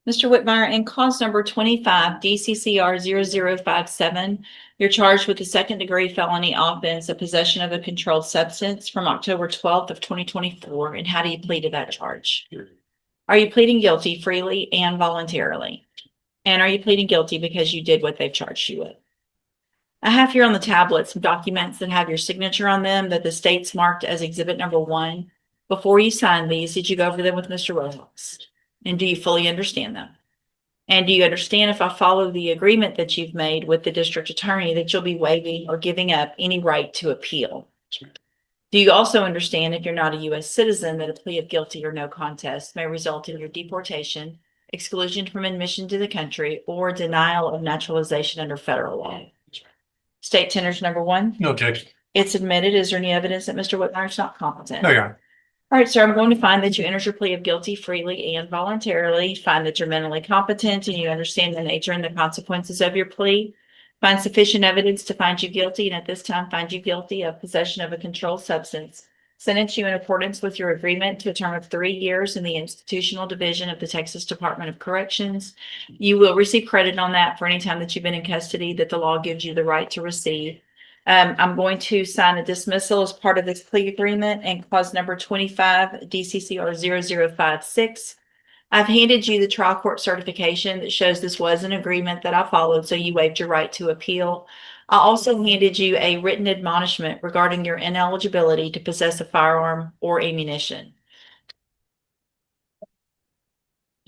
Mr. Whitmire, in cause number 25 DCCR 0057, you're charged with a second-degree felony offense of possession of a controlled substance from October 12th of 2024. And how do you plead to that charge? Are you pleading guilty freely and voluntarily? And are you pleading guilty because you did what they've charged you with? I have here on the tablet some documents that have your signature on them that the state's marked as exhibit number 1. Before you sign these, did you go over them with Mr. Rojas? And do you fully understand them? And do you understand, if I follow the agreement that you've made with the district attorney, that you'll be waiving or giving up any right to appeal? Do you also understand, if you're not a U.S. citizen, that a plea of guilty or no contest may result in your deportation, exclusion from admission to the country, or denial of naturalization under federal law? State tenders number 1. No objection. It's admitted. Is there any evidence that Mr. Whitmire is not competent? No, Your Honor. All right, sir, I'm going to find that you entered your plea of guilty freely and voluntarily, find that you're mentally competent and you understand the nature and the consequences of your plea, find sufficient evidence to find you guilty, and at this time find you guilty of possession of a controlled substance, sentence you in accordance with your agreement to a term of 3 years in the institutional division of the Texas Department of Corrections. You will receive credit on that for any time that you've been in custody that the law gives you the right to receive. I'm going to sign a dismissal as part of this plea agreement and cause number 25 DCCR 0056. I've handed you the trial court certification that shows this was an agreement that I followed, so you waived your right to appeal. I also handed you a written admonishment regarding your ineligibility to possess a firearm or ammunition.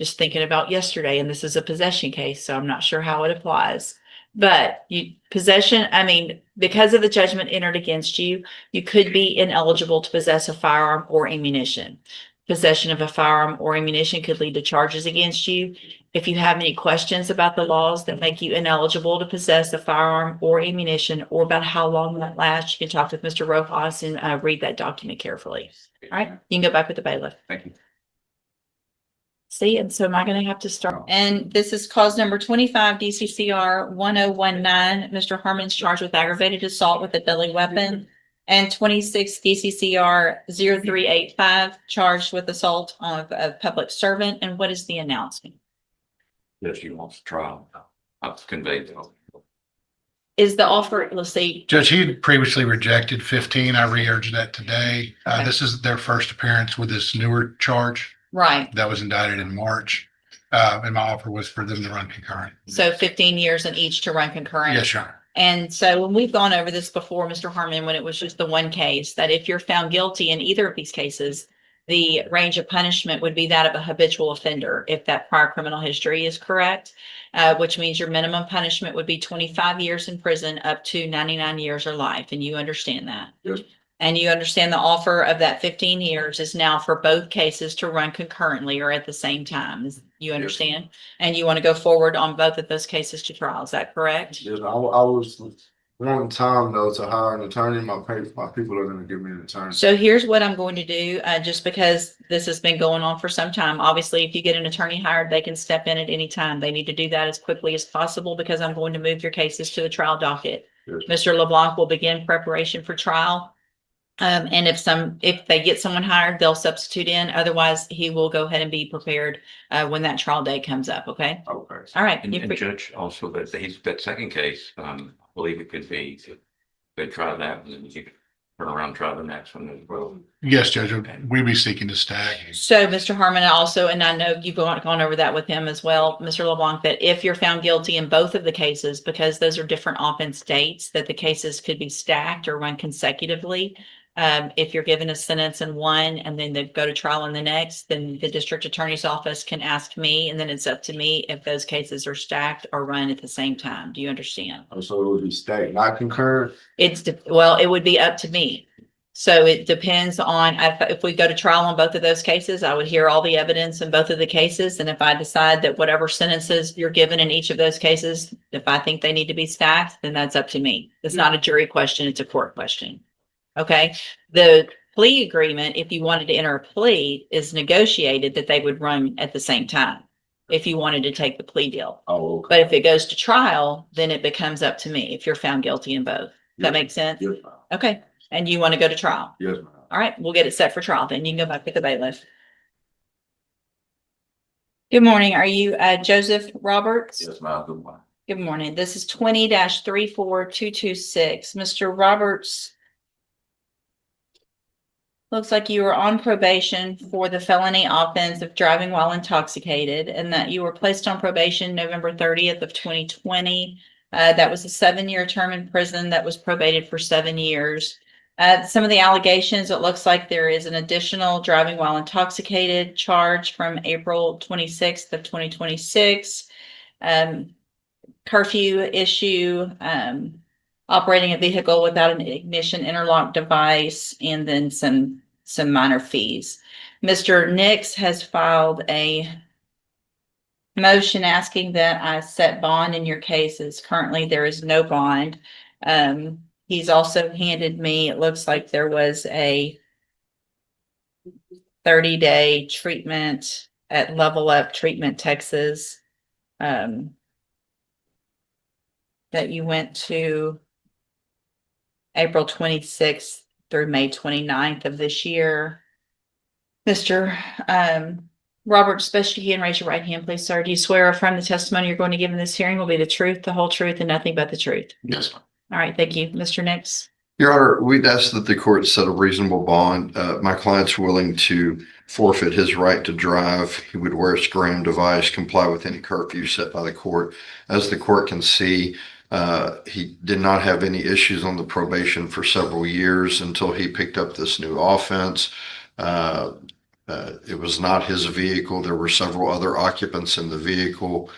Just thinking about yesterday, and this is a possession case, so I'm not sure how it applies. But because of the judgment entered against you, you could be ineligible to possess a firearm or ammunition. Possession of a firearm or ammunition could lead to charges against you. If you have any questions about the laws that make you ineligible to possess a firearm or ammunition, or about how long that lasts, you can talk with Mr. Rojas and read that document carefully. All right, you can go back with the bailiff. Thank you. See, and so am I going to have to start? And this is cause number 25 DCCR 1019. Mr. Harmon's charged with aggravated assault with a deadly weapon. And 26 DCCR 0385 charged with assault of a public servant. And what is the announcement? Yes, she wants to trial. I've conveyed that. Is the offer, let's see. Judge, he had previously rejected 15. I re-urged that today. Okay. This is their first appearance with this newer charge Right. that was indicted in March. And my offer was for them to run concurrent. So 15 years in each to run concurrent. Yes, Your Honor. And so when we've gone over this before, Mr. Harmon, when it was just the one case, that if you're found guilty in either of these cases, the range of punishment would be that of a habitual offender, if that prior criminal history is correct, which means your minimum punishment would be 25 years in prison up to 99 years or life. And you understand that? Yes. And you understand the offer of that 15 years is now for both cases to run concurrently or at the same time. You understand? And you want to go forward on both of those cases to trial. Is that correct? Yes, I was wanting time though to hire an attorney. My people are going to give me an attorney. So here's what I'm going to do, just because this has been going on for some time. Obviously, if you get an attorney hired, they can step in at any time. They need to do that as quickly as possible because I'm going to move your cases to the trial docket. Yes. Mr. LeBlanc will begin preparation for trial. And if they get someone hired, they'll substitute in. Otherwise, he will go ahead and be prepared when that trial date comes up. Okay. Okay. All right. And Judge, also that second case, I believe it could be, they try that and then you can turn around and try the next one as well. Yes, Judge. We'd be seeking to stack. So, Mr. Harmon, also, and I know you've gone over that with him as well, Mr. LeBlanc, that if you're found guilty in both of the cases, because those are different offense dates, that the cases could be stacked or run consecutively. If you're given a sentence in one and then they go to trial in the next, then the district attorney's office can ask me, and then it's up to me if those cases are stacked or run at the same time. Do you understand? So it would be stacked, not concurrent. Well, it would be up to me. So it depends on if we go to trial on both of those cases, I would hear all the evidence in both of the cases. And if I decide that whatever sentences you're given in each of those cases, if I think they need to be stacked, then that's up to me. It's not a jury question. It's a court question. Okay. The plea agreement, if you wanted to enter a plea, is negotiated that they would run at the same time if you wanted to take the plea deal. Oh, okay. But if it goes to trial, then it becomes up to me if you're found guilty in both. Does that make sense? Yes, ma'am. Okay. And you want to go to trial? Yes, ma'am. All right. We'll get it set for trial. Then you can go back with the bailiff. Good morning. Are you Joseph Roberts? Yes, ma'am. Good one. Good morning. This is 20-34226. Mr. Roberts. Looks like you were on probation for the felony offense of driving while intoxicated, and that you were placed on probation November 30th of 2020. That was a 7-year term in prison that was probated for 7 years. Some of the allegations, it looks like there is an additional driving while intoxicated charge from April 26th of 2026. Curfew issue, operating a vehicle without an ignition interlock device, and then some minor fees. Mr. Nix has filed a motion asking that I set bond in your cases. Currently, there is no bond. He's also handed me, it looks like there was a 30-day treatment at Level Up Treatment, Texas, that you went to April 26th through May 29th of this year. Mr. Roberts, best you can, raise your right hand, please, sir. Do you swear or affirm the testimony you're going to give in this hearing will be the truth, the whole truth, and nothing but the truth? Yes, ma'am. All right, thank you. Mr. Nix? Your Honor, we'd ask that the court set a reasonable bond. My client's willing to forfeit his right to drive. He would wear a SCRAM device, comply with any curfew set by the court. As the court can see, he did not have any issues on the probation for several years until he picked up this new offense. It was not his vehicle. There were several other occupants in the vehicle,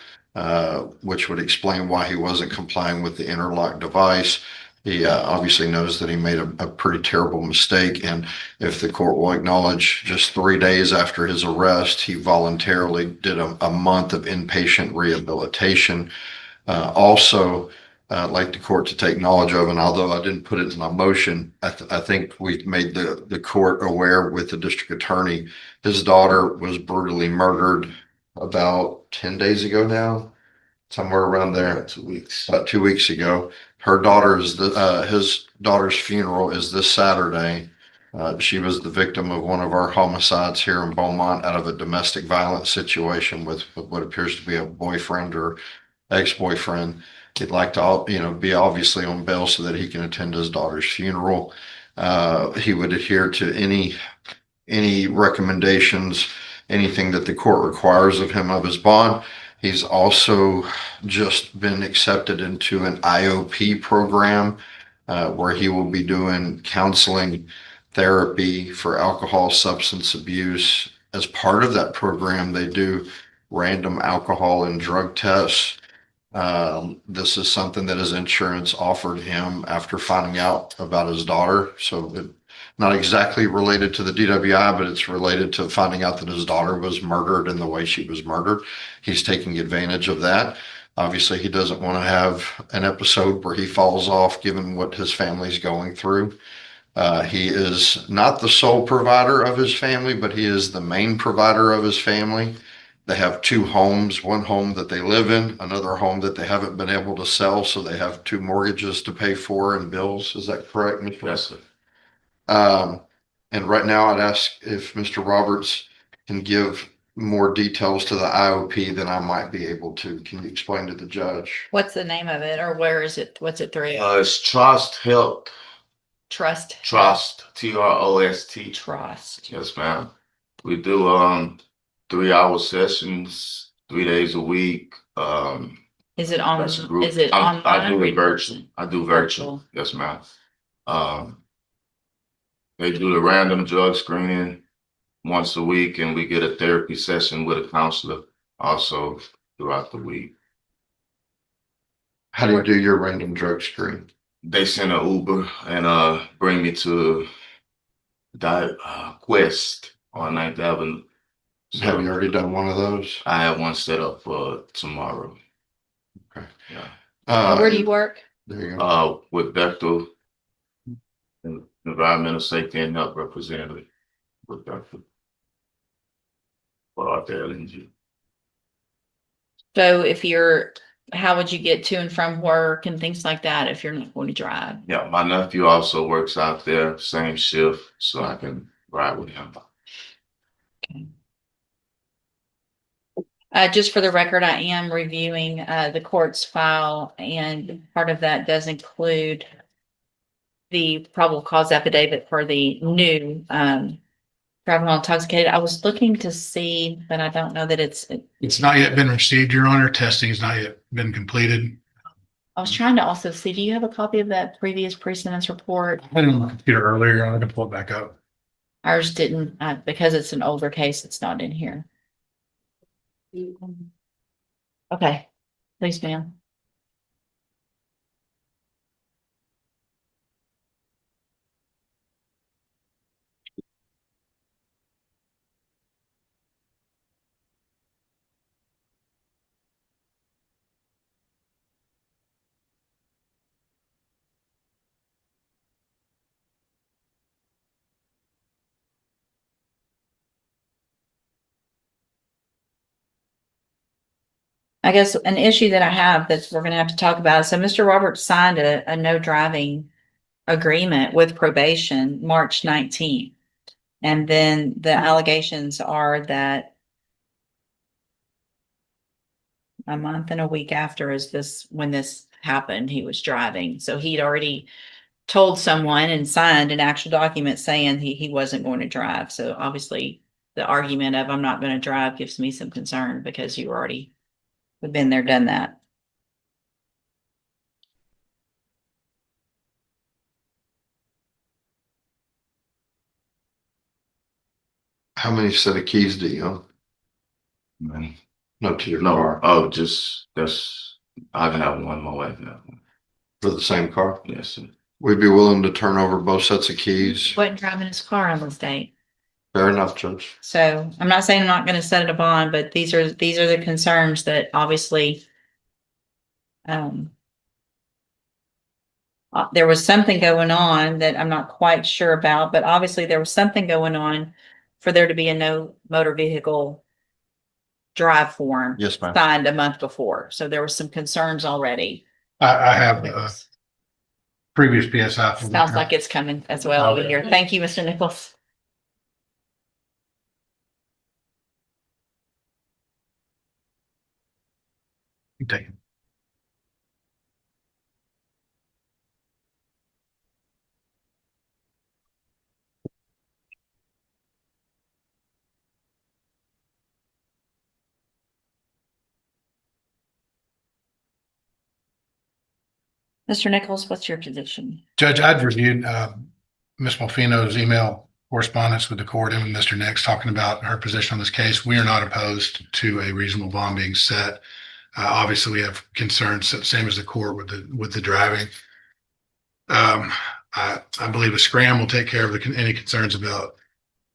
which would explain why he wasn't complying with the interlock device. He obviously knows that he made a pretty terrible mistake. And if the court will acknowledge, just 3 days after his arrest, he voluntarily did a month of inpatient rehabilitation. Also, I'd like the court to take knowledge of, and although I didn't put it in my motion, I think we've made the court aware with the district attorney. His daughter was brutally murdered about 10 days ago now, somewhere around there. 2 weeks. About 2 weeks ago. His daughter's funeral is this Saturday. She was the victim of one of our homicides here in Beaumont out of a domestic violence situation with what appears to be a boyfriend or ex-boyfriend. He'd like to, be obviously on bail so that he can attend his daughter's funeral. He would adhere to any recommendations, anything that the court requires of him of his bond. He's also just been accepted into an IOP program where he will be doing counseling therapy for alcohol substance abuse. As part of that program, they do random alcohol and drug tests. This is something that his insurance offered him after finding out about his daughter. So not exactly related to the DWI, but it's related to finding out that his daughter was murdered in the way she was murdered. He's taking advantage of that. Obviously, he doesn't want to have an episode where he falls off given what his family's going through. He is not the sole provider of his family, but he is the main provider of his family. They have 2 homes, one home that they live in, another home that they haven't been able to sell. So they have 2 mortgages to pay for and bills. Is that correct, Mr. Yes, sir. And right now I'd ask if Mr. Roberts can give more details to the IOP than I might be able to. Can you explain to the judge? What's the name of it, or where is it? What's it through? It's Trust Health. Trust. Trust. TROST. Trust. Yes, ma'am. We do 3-hour sessions, 3 days a week. Is it on? That's a group. Is it I online? do it virtual. I do virtual. Yes, ma'am. They do the random drug screening once a week, and we get a therapy session with a counselor also throughout the week. How do you do your random drug screen? They send an Uber and bring me to Quest on 9th Avenue. So Have you already done one of those? I have one set up for tomorrow. Okay. Yeah. Where do you work? There you go. With Bechtel, Environmental Safety and Health Representative with Bechtel. For LNG. So how would you get to and from work and things like that if you're not going to drive? Yeah, my nephew also works out there, same shift, so I can ride with him. Okay. Just for the record, I am reviewing, the court's file, and part of that does include the probable cause affidavit for the new, driving while intoxicated. I was looking to see, but I don't know that It's not yet been received, Your Honor. Testing has not yet been completed. I was trying to also see, do you have a copy of that previous precedence report? I had it on my computer earlier, Your Honor, to pull it back up. Ours didn't, because it's an older case, it's not in here. Okay, please, ma'am. I guess an issue that I have that we're gonna have to talk about, so Mr. Roberts signed a no driving agreement with probation March 19th. And then the allegations are that a month and a week after when this happened, he was driving. So he'd already told someone and signed an actual document saying he wasn't going to drive. So obviously the argument of I'm not going to drive gives me some concern because you already have been there, done that. How many set of keys do you own? Man. No, to your No, car, oh, just, I have one, my wife have one. for the same car? Yes, sir. We'd be willing to turn over both sets of keys. Wasn't driving his car on this date. Fair enough, Judge. So I'm not saying I'm not going to set it a bond, but these are the concerns that obviously there was something going on that I'm not quite sure about, but obviously there was something going on for there to be a no motor vehicle drive form Yes, ma'am. signed a month before. So there were some concerns already. I have previous PSI. for Sounds that. like it's coming as well over here. Thank you, Mr. Nichols. You take it. Mr. Nichols, what's your position? Judge, I'd reviewed Ms. Molfino's email correspondence with the court and with Mr. Nix talking about her position on this case. We are not opposed to a reasonable bond being set. Obviously, we have concerns, same as the court with the driving. I believe a SCRAM will take care of any concerns about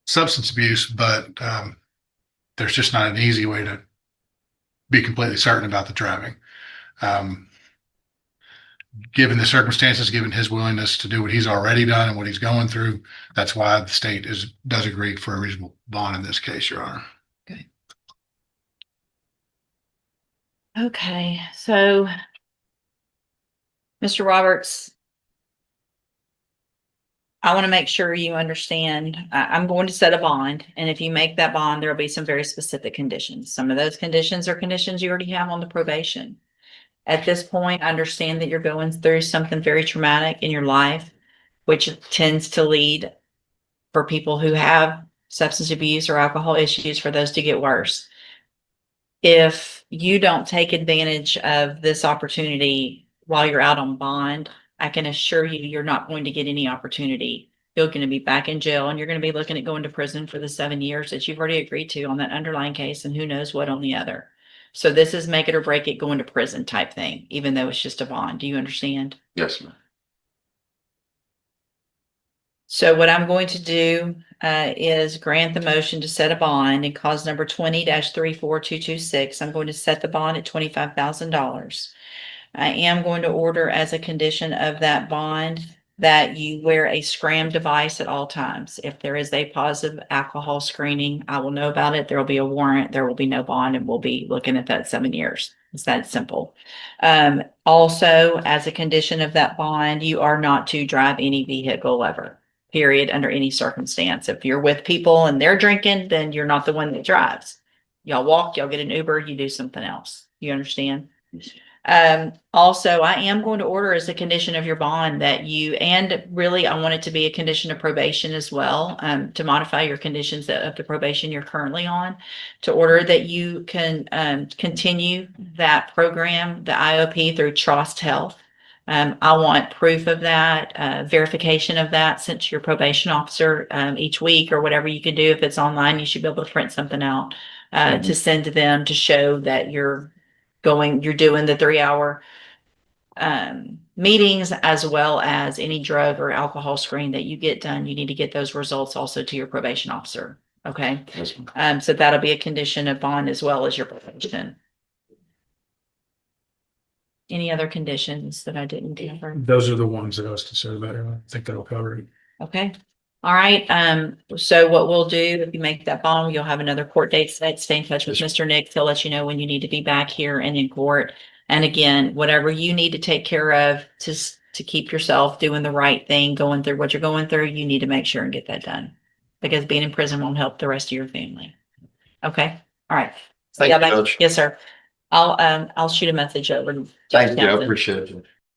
substance abuse, but there's just not an easy way to be completely certain about the driving. Given the circumstances, given his willingness to do what he's already done and what he's going through, that's why the state does agree for a reasonable bond in this case, Your Honor. Okay, so Mr. Roberts, I want to make sure you understand, I'm going to set a bond, and if you make that bond, there will be some very specific conditions. Some of those conditions are conditions you already have on the probation. At this point, I understand that you're going through something very traumatic in your life, which tends to lead for people who have substance abuse or alcohol issues for those to get worse. If you don't take advantage of this opportunity while you're out on bond, I can assure you, you're not going to get any opportunity. You're going to be back in jail and you're going to be looking at going to prison for the 7 years that you've already agreed to on that underlying case and who knows what on the other. So this is make it or break it, going to prison type thing, even though it's just a bond. Do you understand? Yes, ma'am. So what I'm going to do is grant the motion to set a bond in cause number 20-34226. I'm going to set the bond at $25,000. I am going to order as a condition of that bond that you wear a SCRAM device at all times. If there is a positive alcohol screening, I will know about it. There will be a warrant. There will be no bond, and we'll be looking at that 7 years. It's that simple. Also, as a condition of that bond, you are not to drive any vehicle ever, period, under any circumstance. If you're with people and they're drinking, then you're not the one that drives. Y'all walk, y'all get an Uber, you do something else. You understand? Also, I am going to order as a condition of your bond that you, and really, I want it to be a condition of probation as well, to modify your conditions of the probation you're currently on, to order that you can, continue that program, the IOP through Trust Health. I want proof of that, verification of that sent to your probation officer, each week or whatever you can do. If it's online, you should be able to print something out, to send to them to show that you're doing the 3 hour meetings, as well as any drug or alcohol screen that you get done. You need to get those results also to your probation officer. Okay. Yes, ma'am. So that'll be a condition of bond as well as your probation. Any other conditions that I didn't cover? Those are the ones that I was concerned about. I think that'll cover it. Okay. All right. So what we'll do, if you make that bond, you'll have another court date set. Stay in touch with Mr. Nick. He'll let you know when you need to be back here and in court. And again, whatever you need to take care of to keep yourself doing the right thing, going through what you're going through, you need to make sure and get that done. Because being in prison won't help the rest of your family. Okay. All right. Thank Yeah, you, Judge. yes, sir. I'll shoot a message over. to Judge Thank you. I Townsend. appreciate it.